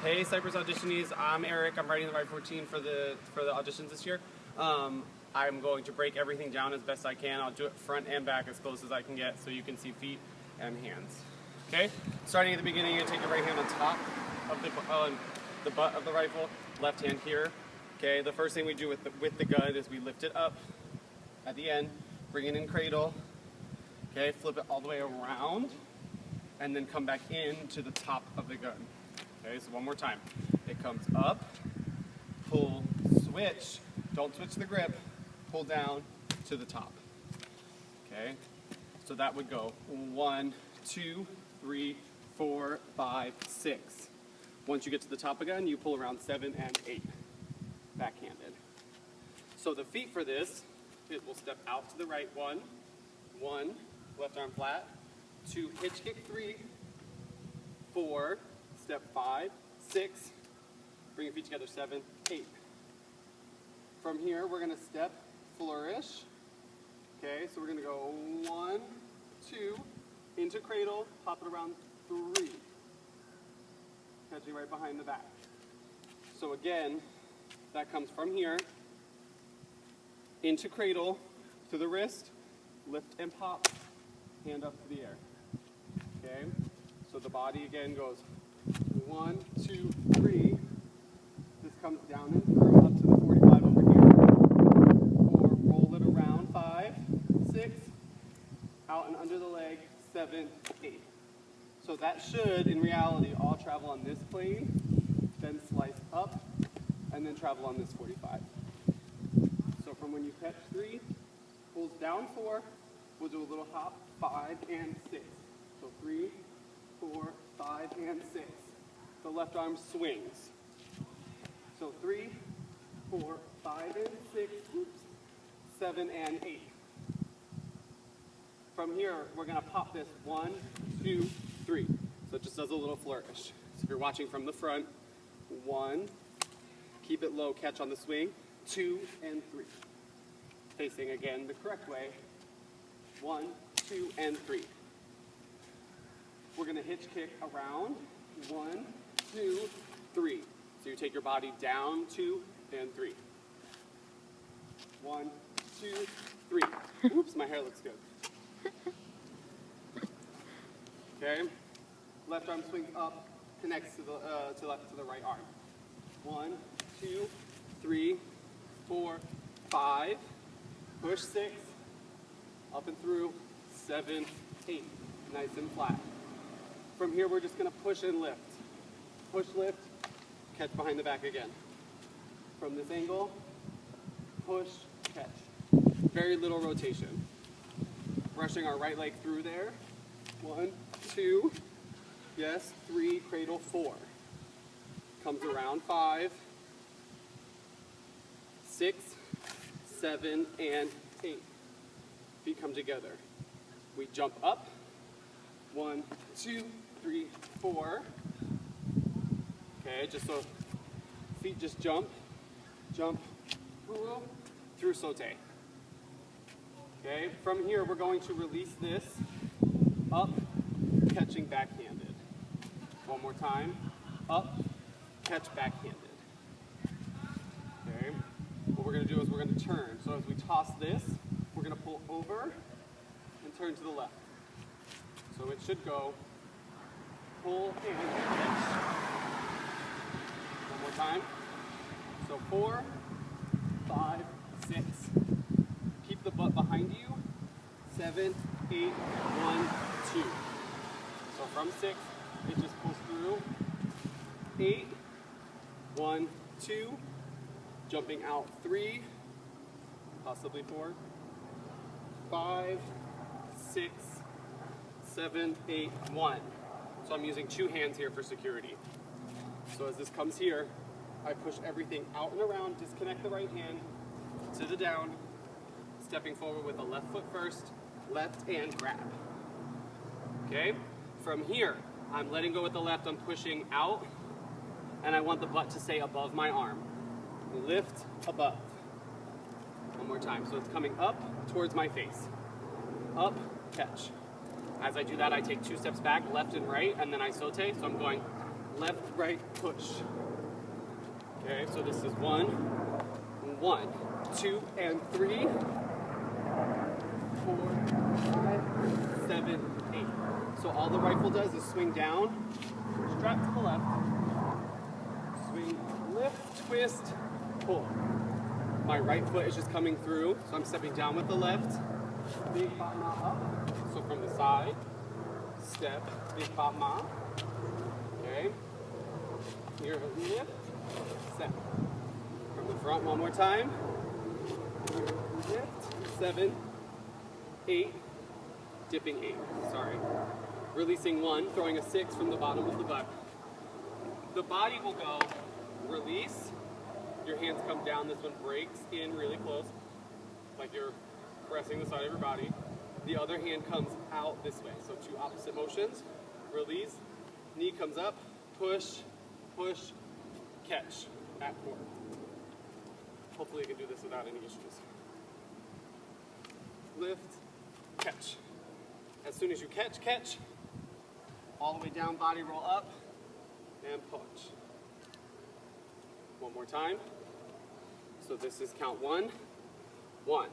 Hey Cypress auditionees, I'm Eric. I'm writing the Rifle routine for the auditions this year. I'm going to break everything down as best I can. I'll do it front and back as close as I can get so you can see feet and hands. Okay? Starting at the beginning, you take your right hand on top of the butt of the rifle, left hand here. Okay? The first thing we do with the gun is we lift it up at the end, bring it in cradle. Okay? Flip it all the way around, and then come back in to the top of the gun. Okay, so one more time. It comes up, pull, switch. Don't switch the grip. Pull down to the top. Okay, so that would go 1, 2, 3, 4, 5, 6. Once you get to the top again, you pull around 7 and 8, backhanded. So the feet for this, it will step out to the right 1, left arm flat, 2, hitch kick 3, 4, step 5, 6, bring your feet together, 7, 8. From here, we're gonna step, flourish. Okay, so we're gonna go 1, 2, into cradle, pop it around 3. Catching right behind the back. So again, that comes from here, into cradle, to the wrist, lift and pop, hand up to the air. Okay, so the body again goes 1, 2, 3. This comes down and through up to the 45 over here. 4, roll it around. 5, 6, out and under the leg. 7, 8. So that should, in reality, all travel on this plane, then slice up, and then travel on this 45. So from when you catch 3, pulls down 4, we'll do a little hop, 5 and 6. So 3, 4, 5, and 6. The left arm swings. So 3, 4, 5, and 6, 7 and 8. From here, we're gonna pop this 1, 2, 3. So it just does a little flourish. So if you're watching from the front, 1, keep it low, catch on the swing, 2 and 3. Facing again the correct way, 1, 2, and 3. We're gonna hitch kick around, 1, 2, 3. So you take your body down, 2, and 3. 1, 2, 3. Oops, my hair looks good. Okay, left arm swings up, connects to the right arm. 1, 2, 3, 4, 5. Push 6, up and through, 7, 8. Nice and flat. From here, we're just gonna push and lift. Push, lift, catch behind the back again. From this angle, push, catch. Very little rotation. Brushing our right leg through there. 1, 2, yes, 3, cradle, 4. Comes around 5, 6, 7, and 8. Feet come together. We jump up. 1, 2, 3, 4. Okay, just so feet just jump, through saute. Okay, from here we're going to release this up, catching backhanded. One more time, up, catch backhanded. Okay, what we're going to do is we're going to turn. So as we toss this, we're going to pull over and turn to the left. So it should go pull and catch. One more time. So 4, 5, 6. Keep the butt behind you. 7, 8, 1, 2. So from 6, it just pulls through. 8, 1, 2. Jumping out 3, possibly 4, 5, 6, 7, 8, 1. So I'm using 2 hands here for security. So as this comes here, I push everything out and around, disconnect the right hand to the down, stepping forward with the left foot first, left and grab. Okay? From here, I'm letting go with the left, I'm pushing out, and I want the butt to stay above my arm. Lift above. One more time. So it's coming up towards my face. Up, catch. As I do that, I take 2 steps back, left and right, and then I saute. So I'm going left, right, push. Okay, so this is 1, 2, and 3, 4, 5, 7, 8. So all the rifle does is swing down, strap to the left, swing, lift, twist, pull. My right foot is just coming through, so I'm stepping down with the left, big battement up. So from the side, step, big battement. Okay. Here, lift, step. From the front, one more time. Here, lift, 7, 8, dipping 8. Sorry. Releasing 1, throwing a 6 from the bottom of the butt. The body will go release. Your hands come down. This one breaks in really close, like you're pressing the side of your body. The other hand comes out this way. So 2 opposite motions. Release. Knee comes up. Push, push, catch at 4. Hopefully you can do this without any issues. Lift, catch. As soon as you catch, all the way down, body roll up, and punch. One more time. So this is count 1. 1,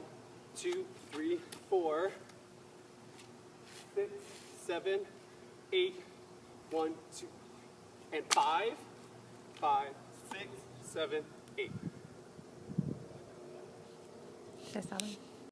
2, 3, 4, 6, 7, 8, 1, 2, and 5, 5, 6, 7, 8. Ya saben.